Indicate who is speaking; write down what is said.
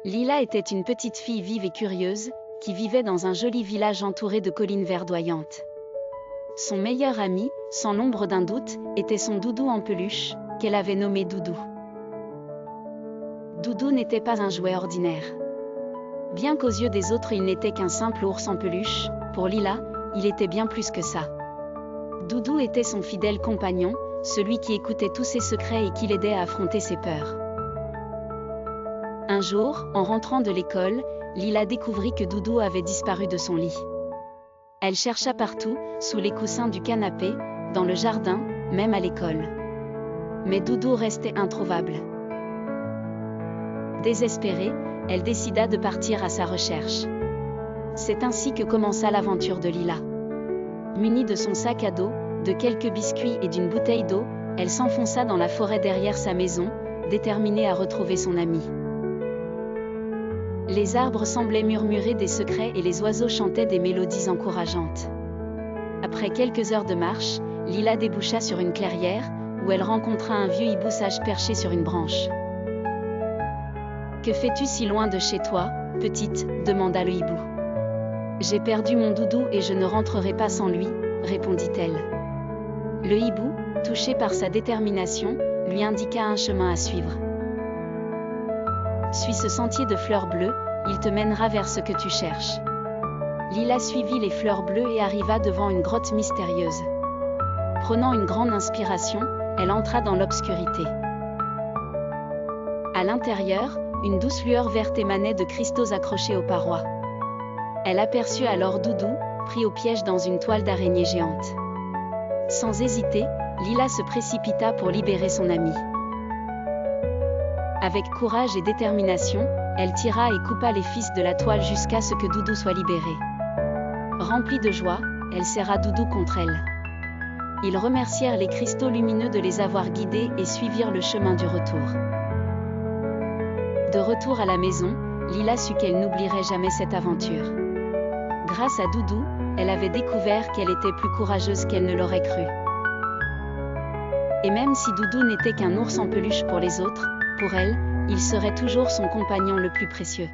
Speaker 1: Lila était une petite fille vive et curieuse, qui vivait dans un joli village entouré de collines verdoyantes. Son meilleur ami, sans l'ombre d'un doute, était son doudou en peluche, qu'elle avait nommé Doudou. Doudou n'était pas un jouet ordinaire. Bien qu'aux yeux des autres il n'était qu'un simple ours en peluche, pour Lila, il était bien plus que ça. Doudou était son fidèle compagnon, celui qui écoutait tous ses secrets et qui l'aidait à affronter ses peurs. Un jour, en rentrant de l'école, Lila découvrit que Doudou avait disparu de son lit. Elle chercha partout, sous les coussins du canapé, dans le jardin, même à l'école. Mais Doudou restait introuvable. Désespérée, elle décida de partir à sa recherche. C'est ainsi que commença l'aventure de Lila. Munie de son sac à dos, de quelques biscuits et d'une bouteille d'eau, elle s'enfonça dans la forêt derrière sa maison, déterminée à retrouver son amie. Les arbres semblaient murmurer des secrets et les oiseaux chantaient des mélodies encourageantes. Après quelques heures de marche, Lila déboucha sur une clairière, où elle rencontra un vieux hibou sage perché sur une branche. « Que fais-tu si loin de chez toi, petite ?» demanda le hibou. « J'ai perdu mon doudou et je ne rentrerai pas sans lui, » répondit-elle. Le hibou, touché par sa détermination, lui indiqua un chemin à suivre. « Suis ce sentier de fleurs bleues, il te mènera vers ce que tu cherches. » Lila suivit les fleurs bleues et arriva devant une grotte mystérieuse. Prenant une grande inspiration, elle entra dans l'obscurité. À l'intérieur, une douce lueur verte émanait de cristaux accrochés aux parois. Elle aperçut alors Doudou, pris au piège dans une toile d'araignée géante. Sans hésiter, Lila se précipita pour libérer son ami. Avec courage et détermination, elle tira et coupa les fils de la toile jusqu'à ce que Doudou soit libéré. Remplie de joie, elle serra Doudou contre elle. Ils remercièrent les cristaux lumineux de les avoir guidés et suivirent le chemin du retour. De retour à la maison, Lila sut qu'elle n'oublierait jamais cette aventure. Grâce à Doudou, elle avait découvert qu'elle était plus courageuse qu'elle ne l'aurait cru. Et même si Doudou n'était qu'un ours en peluche pour les autres, pour elle, il serait toujours son compagnon le plus précieux.